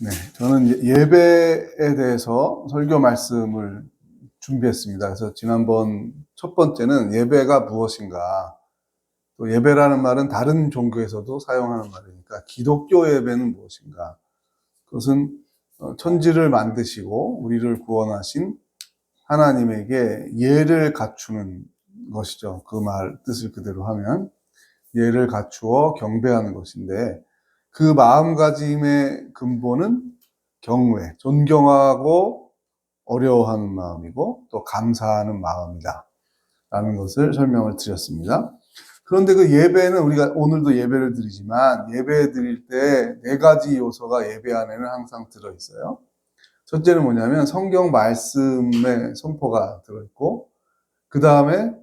네, 저는 예배에 대해서 설교 말씀을 준비했습니다. 그래서 지난번 첫 번째는 예배가 무엇인가, 또 예배라는 말은 다른 종교에서도 사용하는 말이니까 기독교 예배는 무엇인가. 그것은 천지를 만드시고 우리를 구원하신 하나님에게 예를 갖추는 것이죠. 그 말 뜻을 그대로 하면 예를 갖추어 경배하는 것인데, 그 마음가짐의 근본은 경외, 존경하고 어려워하는 마음이고 또 감사하는 마음이다 라는 것을 설명을 드렸습니다. 그런데 그 예배는, 우리가 오늘도 예배를 드리지만 예배 드릴 때 네 가지 요소가 예배 안에는 항상 들어있어요. 첫째는 뭐냐면 성경 말씀의 선포가 들어있고, 그 다음에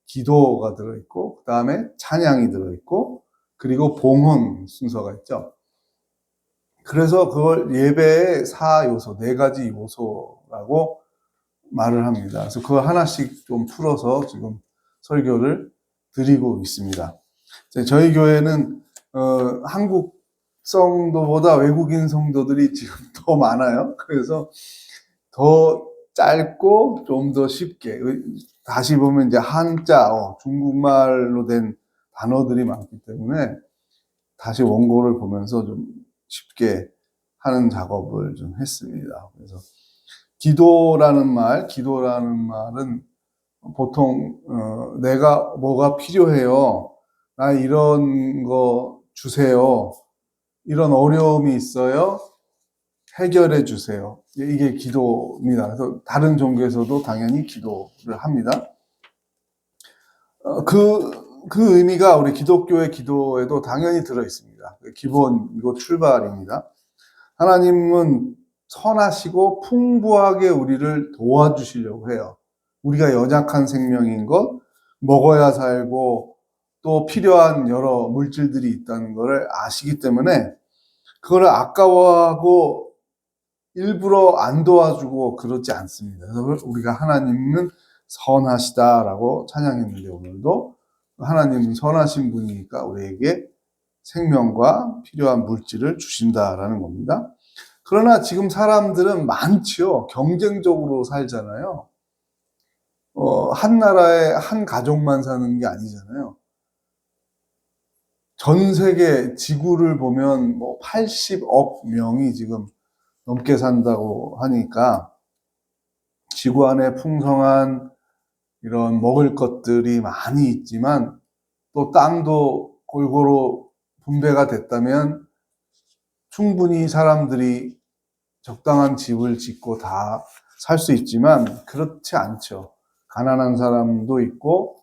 기도가 들어있고, 그 다음에 찬양이 들어있고, 그리고 봉헌 순서가 있죠. 그래서 그걸 예배의 4요소, 네 가지 요소라고 말을 합니다. 그래서 그거 하나씩 좀 풀어서 지금 설교를 드리고 있습니다. 저희 교회는 한국 성도보다 외국인 성도들이 지금 더 많아요. 그래서 더 짧고 좀 더 쉽게, 다시 보면 이제 한자, 중국말로 된 단어들이 많기 때문에 다시 원고를 보면서 좀 쉽게 하는 작업을 좀 했습니다. 그래서 기도라는 말은 보통 내가 뭐가 필요해요, 나 이런 거 주세요, 이런 어려움이 있어요, 해결해 주세요, 이게 기도입니다. 그래서 다른 종교에서도 당연히 기도를 합니다. 그 의미가 우리 기독교의 기도에도 당연히 들어 있습니다. 기본이고 출발입니다. 하나님은 선하시고 풍부하게 우리를 도와주시려고 해요. 우리가 연약한 생명인 것, 먹어야 살고 또 필요한 여러 물질들이 있다는 것을 아시기 때문에 그걸 아까워하고 일부러 안 도와주고 그러지 않습니다. 그래서 우리가 하나님은 선하시다라고 찬양했는데, 오늘도 하나님은 선하신 분이니까 우리에게 생명과 필요한 물질을 주신다라는 겁니다. 그러나 지금 사람들은 많지요. 경쟁적으로 살잖아요. 한 나라에 한 가족만 사는 게 아니잖아요. 전 세계 지구를 보면 뭐 80억 명이 지금 넘게 산다고 하니까 지구 안에 풍성한 이런 먹을 것들이 많이 있지만, 또 땅도 골고루 분배가 됐다면 충분히 사람들이 적당한 집을 짓고 다 살 수 있지만 그렇지 않죠. 가난한 사람도 있고,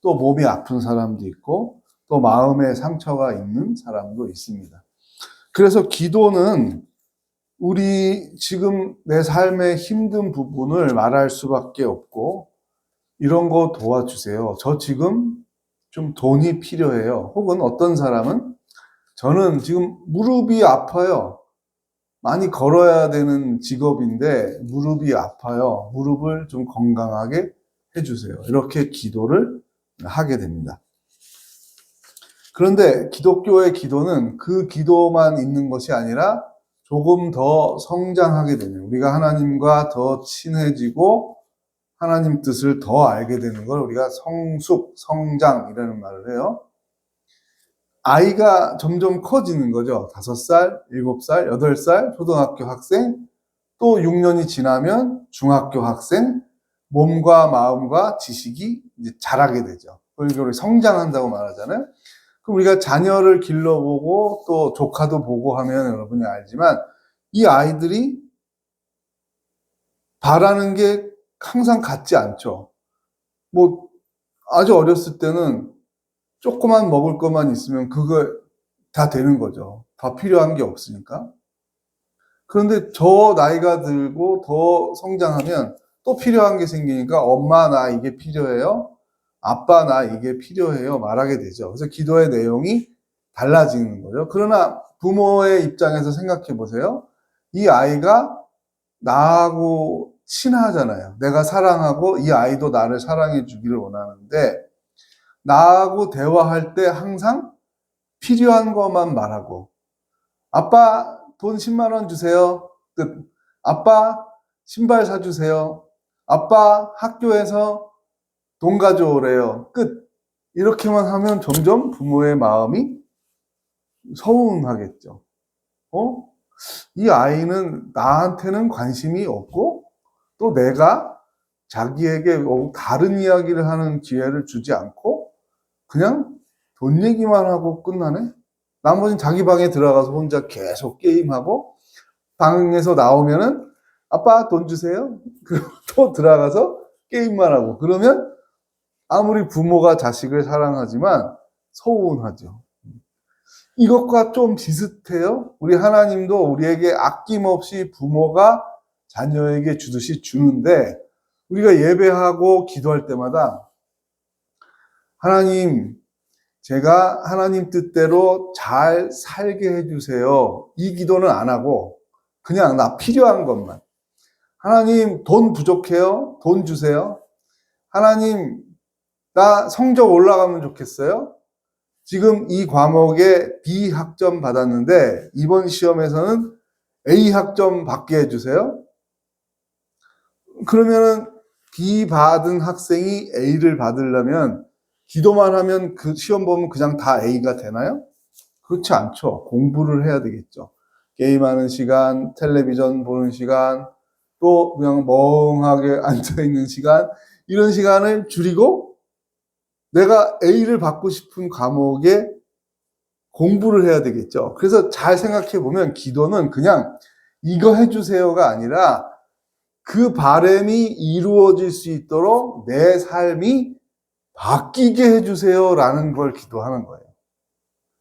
또 몸이 아픈 사람도 있고, 또 마음에 상처가 있는 사람도 있습니다. 그래서 기도는 우리 지금 내 삶의 힘든 부분을 말할 수밖에 없고, 이런 거 도와주세요, 저 지금 좀 돈이 필요해요. 혹은 어떤 사람은 저는 지금 무릎이 아파요. 많이 걸어야 되는 직업인데 무릎이 아파요. 무릎을 좀 건강하게 해주세요. 이렇게 기도를 하게 됩니다. 그런데 기독교의 기도는 그 기도만 있는 것이 아니라 조금 더 성장하게 되는, 우리가 하나님과 더 친해지고 하나님 뜻을 더 알게 되는 걸 우리가 성숙, 성장이라는 말을 해요. 아이가 점점 커지는 거죠. 5살, 7살, 8살, 초등학교 학생, 또 6년이 지나면 중학교 학생, 몸과 마음과 지식이 이제 자라게 되죠. 그걸 성장한다고 말하잖아요. 그럼 우리가 자녀를 길러보고 또 조카도 보고 하면 여러분이 알지만, 이 아이들이 바라는 게 항상 같지 않죠. 뭐 아주 어렸을 때는 조그만 먹을 것만 있으면 그거 다 되는 거죠. 더 필요한 게 없으니까. 그런데 저 나이가 들고 더 성장하면 또 필요한 게 생기니까 엄마 나 이게 필요해요, 아빠 나 이게 필요해요 말하게 되죠. 그래서 기도의 내용이 달라지는 거죠. 그러나 부모의 입장에서 생각해 보세요. 이 아이가 나하고 친하잖아요. 내가 사랑하고 이 아이도 나를 사랑해 주기를 원하는데, 나하고 대화할 때 항상 필요한 것만 말하고, 아빠 돈 10만 원 주세요. 끝. 아빠 신발 사주세요. 아빠 학교에서 돈 가져오래요. 끝. 이렇게만 하면 점점 부모의 마음이 서운하겠죠. 이 아이는 나한테는 관심이 없고 또 내가 자기에게 다른 이야기를 하는 기회를 주지 않고 그냥 돈 얘기만 하고 끝나네? 나머지는 자기 방에 들어가서 혼자 계속 게임하고 방에서 나오면은 아빠 돈 주세요. 그리고 또 들어가서 게임만 하고 그러면 아무리 부모가 자식을 사랑하지만 서운하죠. 이것과 좀 비슷해요. 우리 하나님도 우리에게 아낌없이 부모가 자녀에게 주듯이 주는데 우리가 예배하고 기도할 때마다 하나님, 제가 하나님 뜻대로 잘 살게 해주세요. 이 기도는 안 하고 그냥 나 필요한 것만. 하나님 돈 부족해요? 돈 주세요. 하나님 나 성적 올라가면 좋겠어요. 지금 이 과목에 B 학점 받았는데 이번 시험에서는 A 학점 받게 해주세요. 그러면은 B 받은 학생이 A를 받으려면 기도만 하면 그 시험 보면 그냥 다 A가 되나요? 그렇지 않죠. 공부를 해야 되겠죠. 게임하는 시간, 텔레비전 보는 시간, 또 그냥 멍하게 앉아있는 시간, 이런 시간을 줄이고 내가 A를 받고 싶은 과목에 공부를 해야 되겠죠. 그래서 잘 생각해 보면 기도는 그냥 이거 해주세요가 아니라 그 바람이 이루어질 수 있도록 내 삶이 바뀌게 해주세요라는 걸 기도하는 거예요.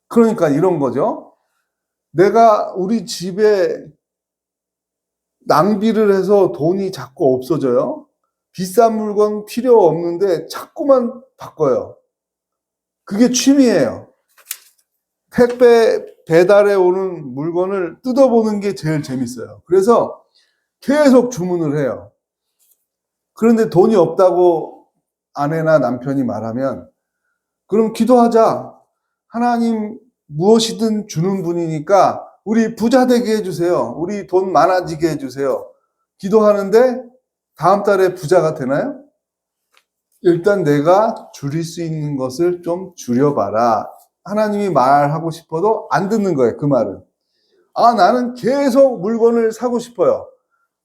그러니까 이런 거죠. 내가 우리 집에 낭비를 해서 돈이 자꾸 없어져요. 비싼 물건 필요 없는데 자꾸만 바꿔요. 그게 취미예요. 택배 배달에 오는 물건을 뜯어보는 게 제일 재밌어요. 그래서 계속 주문을 해요. 그런데 돈이 없다고 아내나 남편이 말하면 그럼 기도하자. 하나님 무엇이든 주는 분이니까 우리 부자 되게 해주세요. 우리 돈 많아지게 해주세요. 기도하는데 다음 달에 부자가 되나요? 일단 내가 줄일 수 있는 것을 좀 줄여봐라. 하나님이 말하고 싶어도 안 듣는 거예요. 그 말은. 나는 계속 물건을 사고 싶어요.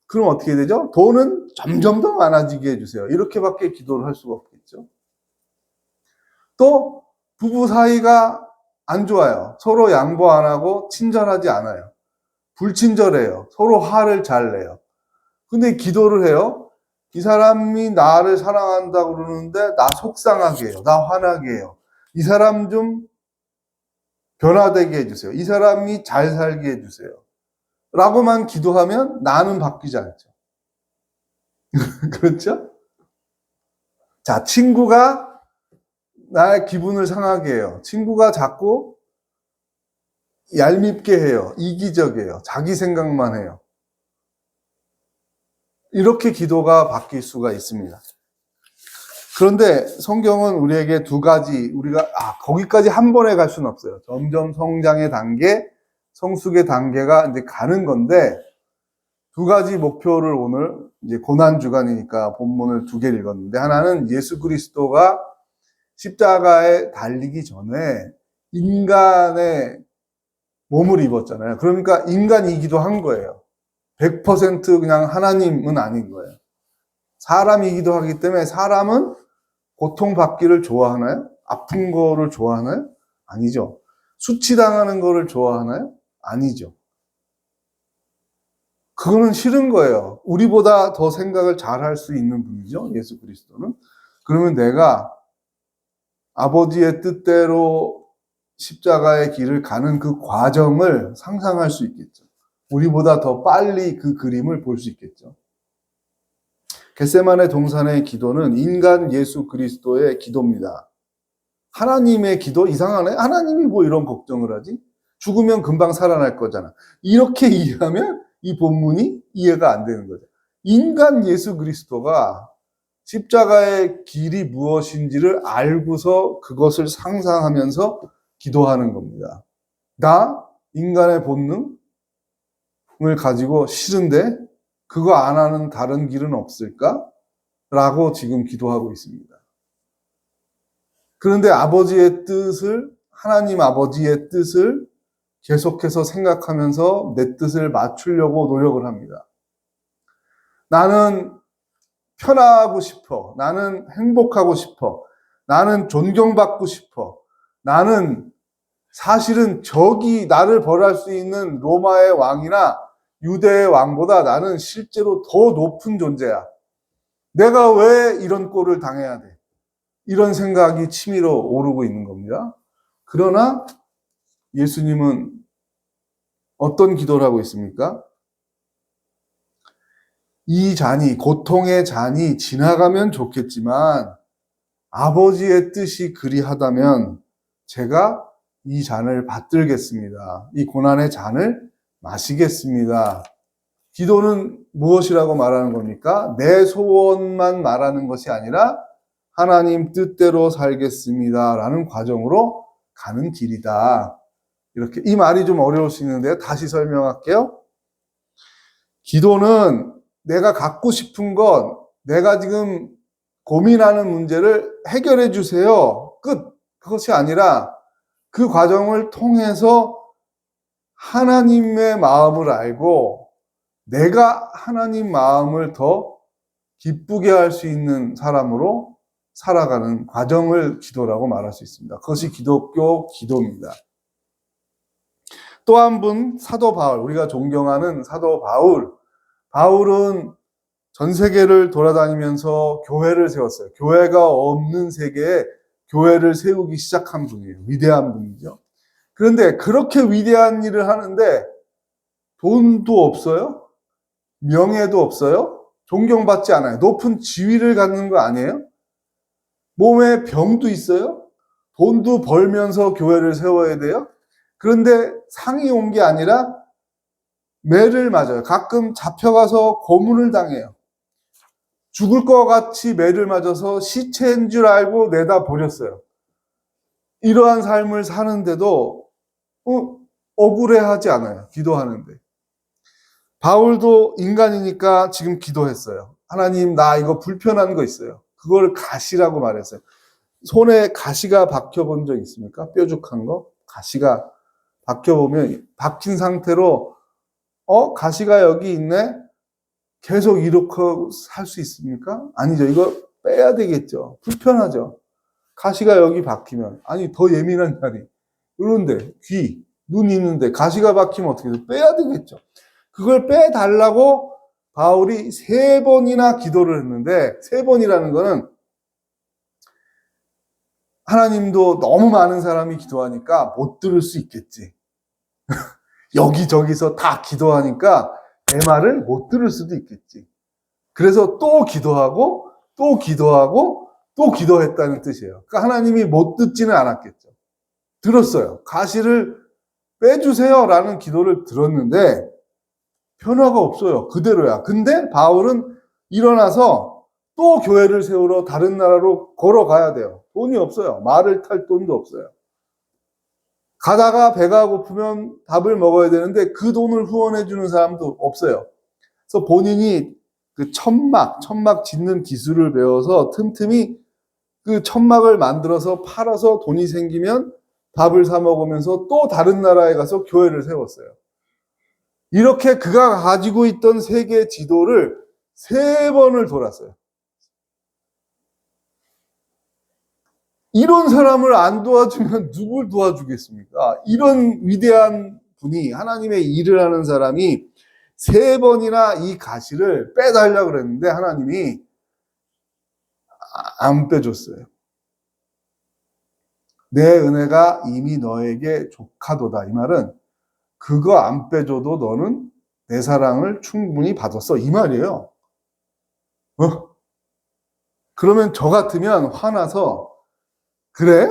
그럼 어떻게 되죠? 돈은 점점 더 많아지게 해주세요. 이렇게밖에 기도를 할 수가 없겠죠. 또 부부 사이가 안 좋아요. 서로 양보 안 하고 친절하지 않아요. 불친절해요. 서로 화를 잘 내요. 근데 기도를 해요. 이 사람이 나를 사랑한다고 그러는데 나 속상하게 해요. 나 화나게 해요. 이 사람 좀 변화되게 해주세요. 이 사람이 잘 살게 해주세요. 라고만 기도하면 나는 바뀌지 않죠. 그렇죠? 자, 친구가 나의 기분을 상하게 해요. 친구가 자꾸 얄밉게 해요. 이기적이에요. 자기 생각만 해요. 이렇게 기도가 바뀔 수가 있습니다. 그런데 성경은 우리에게 두 가지, 우리가, 거기까지 한 번에 갈 수는 없어요. 점점 성장의 단계, 성숙의 단계가 이제 가는 건데, 두 가지 목표를 오늘, 이제 고난주간이니까 본문을 두 개를 읽었는데, 하나는 예수 그리스도가 십자가에 달리기 전에 인간의 몸을 입었잖아요. 그러니까 인간이기도 한 거예요. 100% 그냥 하나님은 아닌 거예요. 사람이기도 하기 때문에 사람은 고통받기를 좋아하나요? 아픈 거를 좋아하나요? 아니죠. 수치당하는 거를 좋아하나요? 아니죠. 그거는 싫은 거예요. 우리보다 더 생각을 잘 할 수 있는 분이죠. 예수 그리스도는. 그러면 내가 아버지의 뜻대로 십자가의 길을 가는 그 과정을 상상할 수 있겠죠. 우리보다 더 빨리 그 그림을 볼 수 있겠죠. 겟세마네 동산의 기도는 인간 예수 그리스도의 기도입니다. 하나님의 기도 이상하네? 하나님이 뭐 이런 걱정을 하지? 죽으면 금방 살아날 거잖아. 이렇게 이해하면 이 본문이 이해가 안 되는 거죠. 인간 예수 그리스도가 십자가의 길이 무엇인지를 알고서 그것을 상상하면서 기도하는 겁니다. 나, 인간의 본능, 가지고 싫은데 그거 안 하는 다른 길은 없을까? 라고 지금 기도하고 있습니다. 그런데 하나님 아버지의 뜻을 계속해서 생각하면서 내 뜻을 맞추려고 노력을 합니다. 나는 편하고 싶어. 나는 행복하고 싶어. 나는 존경받고 싶어. 나는 사실은 적이 나를 벌할 수 있는 로마의 왕이나 유대의 왕보다 나는 실제로 더 높은 존재야. 내가 왜 이런 꼴을 당해야 돼? 이런 생각이 치밀어 오르고 있는 겁니다. 그러나 예수님은 어떤 기도를 하고 있습니까? 이 잔이, 고통의 잔이 지나가면 좋겠지만 아버지의 뜻이 그리하다면 제가 이 잔을 받들겠습니다. 이 고난의 잔을 마시겠습니다. 기도는 무엇이라고 말하는 겁니까? 내 소원만 말하는 것이 아니라 하나님 뜻대로 살겠습니다. 라는 과정으로 가는 길이다. 이렇게, 이 말이 좀 어려울 수 있는데 다시 설명할게요. 기도는 내가 갖고 싶은 것, 내가 지금 고민하는 문제를 해결해 주세요. 끝. 그것이 아니라 그 과정을 통해서 하나님의 마음을 알고 내가 하나님 마음을 더 기쁘게 할 수 있는 사람으로 살아가는 과정을 기도라고 말할 수 있습니다. 그것이 기독교 기도입니다. 또 한 분, 사도 바울, 우리가 존경하는 사도 바울. 바울은 전 세계를 돌아다니면서 교회를 세웠어요. 교회가 없는 세계에 교회를 세우기 시작한 분이에요. 위대한 분이죠. 그런데 그렇게 위대한 일을 하는데 돈도 없어요? 명예도 없어요? 존경받지 않아요. 높은 지위를 갖는 거 아니에요? 몸에 병도 있어요? 돈도 벌면서 교회를 세워야 돼요? 그런데 상이 온 게 아니라 매를 맞아요. 가끔 잡혀가서 고문을 당해요. 죽을 것 같이 매를 맞아서 시체인 줄 알고 내다 버렸어요. 이러한 삶을 사는데도 억울해하지 않아요. 기도하는데. 바울도 인간이니까 지금 기도했어요. 하나님, 나 이거 불편한 거 있어요. 그걸 가시라고 말했어요. 손에 가시가 박혀본 적 있습니까? 뾰족한 거? 가시가 박혀보면 박힌 상태로 가시가 여기 있네? 계속 이렇게 살 수 있습니까? 아니죠. 이거 빼야 되겠죠. 불편하죠. 가시가 여기 박히면. 아니, 더 예민한 자리. 그런데 귀, 눈 있는데 가시가 박히면 어떻게 돼요? 빼야 되겠죠. 그걸 빼달라고 바울이 3번이나 기도를 했는데, 3번이라는 거는 하나님도 너무 많은 사람이 기도하니까 못 들을 수 있겠지. 여기저기서 다 기도하니까 내 말을 못 들을 수도 있겠지. 그래서 또 기도하고 또 기도하고 또 기도했다는 뜻이에요. 그러니까 하나님이 못 듣지는 않았겠죠. 들었어요. 가시를 빼주세요 라는 기도를 들었는데 변화가 없어요. 그대로야. 근데 바울은 일어나서 또 교회를 세우러 다른 나라로 걸어가야 돼요. 돈이 없어요. 말을 탈 돈도 없어요. 가다가 배가 고프면 밥을 먹어야 되는데 그 돈을 후원해 주는 사람도 없어요. 그래서 본인이 그 천막 짓는 기술을 배워서 틈틈이 그 천막을 만들어서 팔아서 돈이 생기면 밥을 사 먹으면서 또 다른 나라에 가서 교회를 세웠어요. 이렇게 그가 가지고 있던 세계 지도를 3번을 돌았어요. 이런 사람을 안 도와주면 누굴 도와주겠습니까? 이런 위대한 분이, 하나님의 일을 하는 사람이 3번이나 이 가시를 빼달라고 그랬는데 하나님이 안 빼줬어요. 내 은혜가 이미 너에게 족하도다. 이 말은 그거 안 빼줘도 너는 내 사랑을 충분히 받았어. 이 말이에요. 그러면 저 같으면 화나서 그래?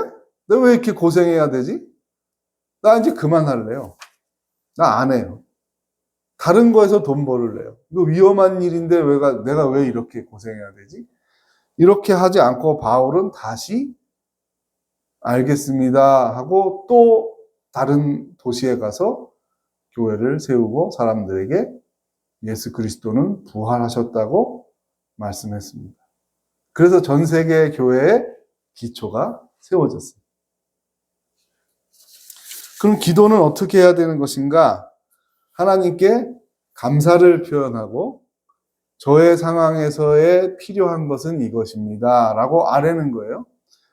내가 왜 이렇게 고생해야 되지? 나 이제 그만할래요. 나 안 해요. 다른 거에서 돈 벌을래요. 이거 위험한 일인데 내가 왜 이렇게 고생해야 되지? 이렇게 하지 않고 바울은 다시 알겠습니다 하고 또 다른 도시에 가서 교회를 세우고 사람들에게 예수 그리스도는 부활하셨다고 말씀했습니다. 그래서 전 세계 교회의 기초가 세워졌습니다. 그럼 기도는 어떻게 해야 되는 것인가? 하나님께 감사를 표현하고 저의 상황에서의 필요한 것은 이것입니다 라고 아뢰는 거예요.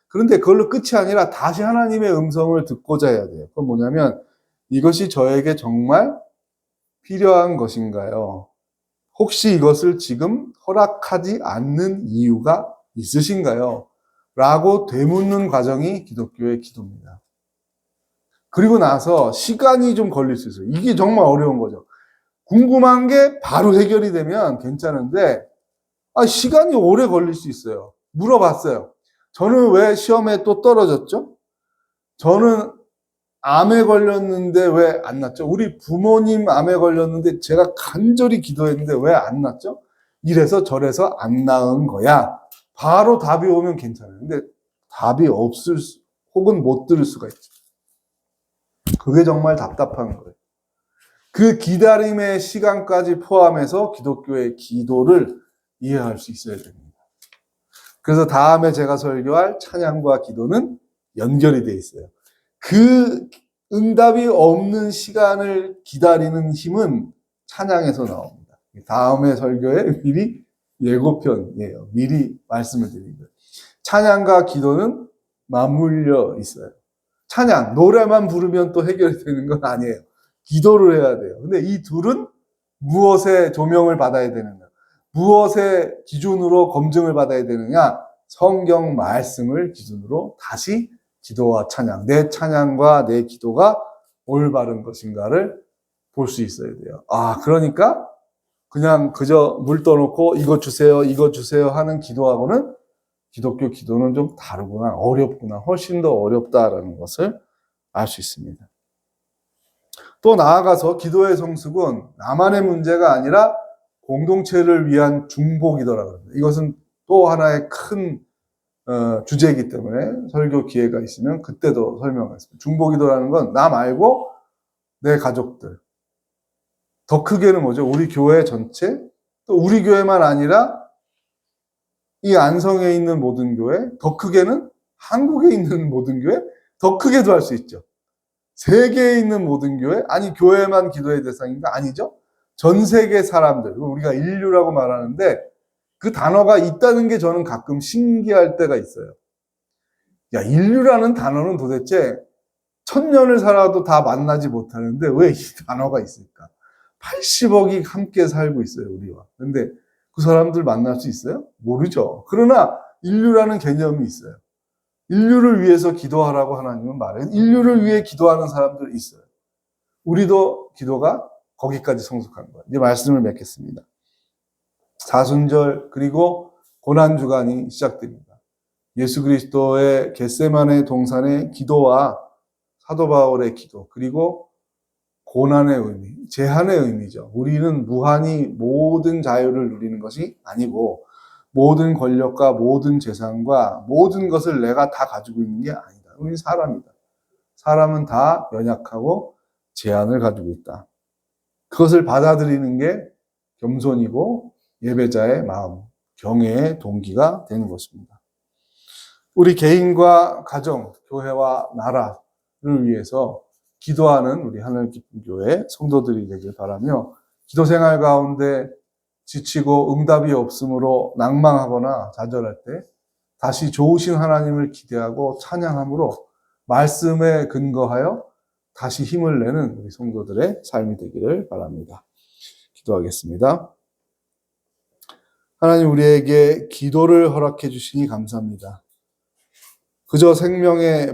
그런데 그걸로 끝이 아니라 다시 하나님의 음성을 듣고자 해야 돼요. 그건 뭐냐면 이것이 저에게 정말 필요한 것인가요? 혹시 이것을 지금 허락하지 않는 이유가 있으신가요? 라고 되묻는 과정이 기독교의 기도입니다. 그리고 나서 시간이 좀 걸릴 수 있어요. 이게 정말 어려운 거죠. 궁금한 게 바로 해결이 되면 괜찮은데 시간이 오래 걸릴 수 있어요. 물어봤어요. 저는 왜 시험에 또 떨어졌죠? 저는 암에 걸렸는데 왜 안 낫죠? 우리 부모님 암에 걸렸는데 제가 간절히 기도했는데 왜 안 낫죠? 이래서 저래서 안 나은 거야. 바로 답이 오면 괜찮아요. 근데 답이 없을 수, 혹은 못 들을 수가 있죠. 그게 정말 답답한 거예요. 그 기다림의 시간까지 포함해서 기독교의 기도를 이해할 수 있어야 됩니다. 그래서 다음에 제가 설교할 찬양과 기도는 연결이 돼 있어요. 그 응답이 없는 시간을 기다리는 힘은 찬양에서 나옵니다. 다음에 설교에 미리 예고편이에요. 미리 말씀을 드린 거예요. 찬양과 기도는 맞물려 있어요. 찬양, 노래만 부르면 또 해결이 되는 건 아니에요. 기도를 해야 돼요. 근데 이 둘은 무엇의 조명을 받아야 되느냐? 무엇의 기준으로 검증을 받아야 되느냐? 성경 말씀을 기준으로 다시 기도와 찬양, 내 찬양과 내 기도가 올바른 것인가를 볼 수 있어야 돼요. 그러니까 그냥 그저 물 떠놓고 이거 주세요 하는 기도하고는 기독교 기도는 좀 다르구나, 어렵구나, 훨씬 더 어렵다라는 것을 알 수 있습니다. 또 나아가서 기도의 성숙은 나만의 문제가 아니라 공동체를 위한 중보기도라고 합니다. 이것은 또 하나의 큰 주제이기 때문에 설교 기회가 있으면 그때도 설명하겠습니다. 중보기도라는 건 나 말고 내 가족들. 더 크게는 뭐죠? 우리 교회 전체, 또 우리 교회만 아니라 이 안성에 있는 모든 교회, 더 크게는 한국에 있는 모든 교회, 더 크게도 할 수 있죠. 세계에 있는 모든 교회, 아니 교회만 기도의 대상인가? 아니죠. 전 세계 사람들, 우리가 인류라고 말하는데 그 단어가 있다는 게 저는 가끔 신기할 때가 있어요. 야, 인류라는 단어는 도대체 1000년을 살아도 다 만나지 못하는데 왜 이 단어가 있을까? 80억이 함께 살고 있어요, 우리와. 근데 그 사람들 만날 수 있어요? 모르죠. 그러나 인류라는 개념이 있어요. 인류를 위해서 기도하라고 하나님은 말해요. 인류를 위해 기도하는 사람들이 있어요. 우리도 기도가 거기까지 성숙한 거예요. 이제 말씀을 맺겠습니다. 사순절 그리고 고난주간이 시작됩니다. 예수 그리스도의 겟세마네 동산의 기도와 사도 바울의 기도, 그리고 고난의 의미, 제한의 의미죠. 우리는 무한히 모든 자유를 누리는 것이 아니고 모든 권력과 모든 재산과 모든 것을 내가 다 가지고 있는 게 아니다. 우리는 사람이다. 사람은 다 연약하고 제한을 가지고 있다. 그것을 받아들이는 게 겸손이고 예배자의 마음, 경외의 동기가 되는 것입니다. 우리 개인과 가정, 교회와 나라를 위해서 기도하는 우리 하늘 깊은 교회 성도들이 되길 바라며, 기도 생활 가운데 지치고 응답이 없으므로 낭망하거나 좌절할 때 다시 좋으신 하나님을 기대하고 찬양함으로 말씀에 근거하여 다시 힘을 내는 우리 성도들의 삶이 되기를 바랍니다. 기도하겠습니다. 하나님, 우리에게 기도를 허락해 주시니 감사합니다. 그저 생명의